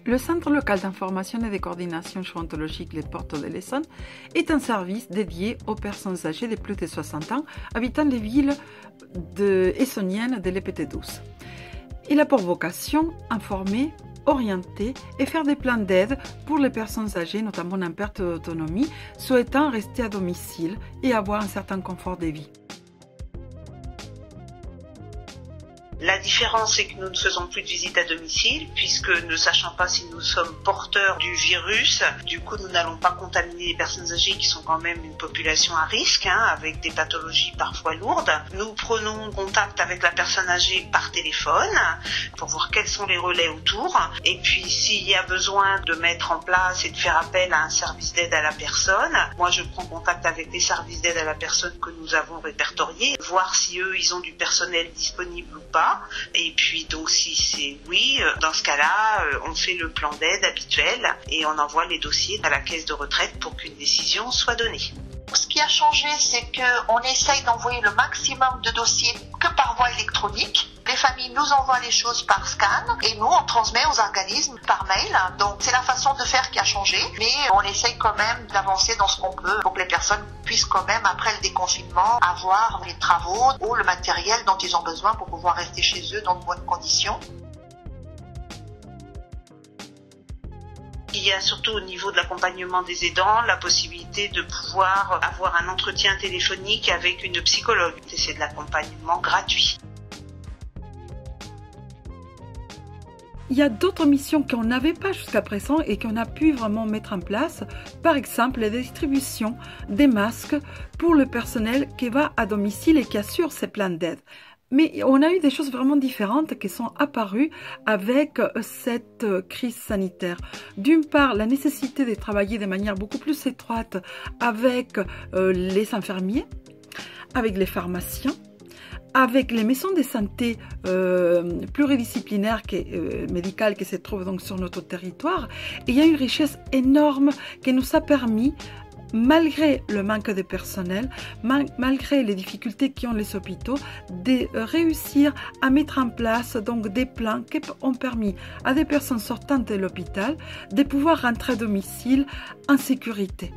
Le Centre local d'information et de coordination gérontologique Les Portes de l'Essonne est un service dédié aux personnes âgées de plus de 60 ans habitant les villes essonniennes de l'EPT12. Il a pour vocation informer, orienter et faire des plans d'aide pour les personnes âgées, notamment en perte d'autonomie, souhaitant rester à domicile et avoir un certain confort de vie. La différence, c'est que nous ne faisons plus de visites à domicile, puisque ne sachant pas si nous sommes porteurs du virus, du coup nous n'allons pas contaminer les personnes âgées qui sont quand même une population à risque, avec des pathologies parfois lourdes. Nous prenons contact avec la personne âgée par téléphone pour voir quels sont les relais autour. Et puis s'il y a besoin de mettre en place et de faire appel à un service d'aide à la personne, moi je prends contact avec les services d'aide à la personne que nous avons répertoriés, voir si eux ils ont du personnel disponible ou pas. Et puis donc si c'est oui, dans ce cas-là, on fait le plan d'aide habituel et on envoie les dossiers à la caisse de retraite pour qu'une décision soit donnée. Ce qui a changé, c'est qu'on essaye d'envoyer le maximum de dossiers que par voie électronique. Les familles nous envoient les choses par scan et nous, on transmet aux organismes par mail. Donc, c'est la façon de faire qui a changé, mais on essaye quand même d'avancer dans ce qu'on peut pour que les personnes puissent quand même, après le déconfinement, avoir les travaux ou le matériel dont ils ont besoin pour pouvoir rester chez eux dans de bonnes conditions. Il y a surtout au niveau de l'accompagnement des aidants la possibilité de pouvoir avoir un entretien téléphonique avec une psychologue. C'est de l'accompagnement gratuit. Il y a d'autres missions qu'on n'avait pas jusqu'à présent et qu'on a pu vraiment mettre en place. Par exemple, la distribution des masques pour le personnel qui va à domicile et qui assure ces plans d'aide. Mais on a eu des choses vraiment différentes qui sont apparues avec cette crise sanitaire. D'une part, la nécessité de travailler de manière beaucoup plus étroite avec les infirmiers, avec les pharmaciens, avec les maisons de santé pluridisciplinaires médicales qui se trouvent donc sur notre territoire. Et il y a une richesse énorme qui nous a permis, malgré le manque de personnel, malgré les difficultés qu'ont les hôpitaux, de réussir à mettre en place donc des plans qui ont permis à des personnes sortant de l'hôpital de pouvoir rentrer à domicile en sécurité.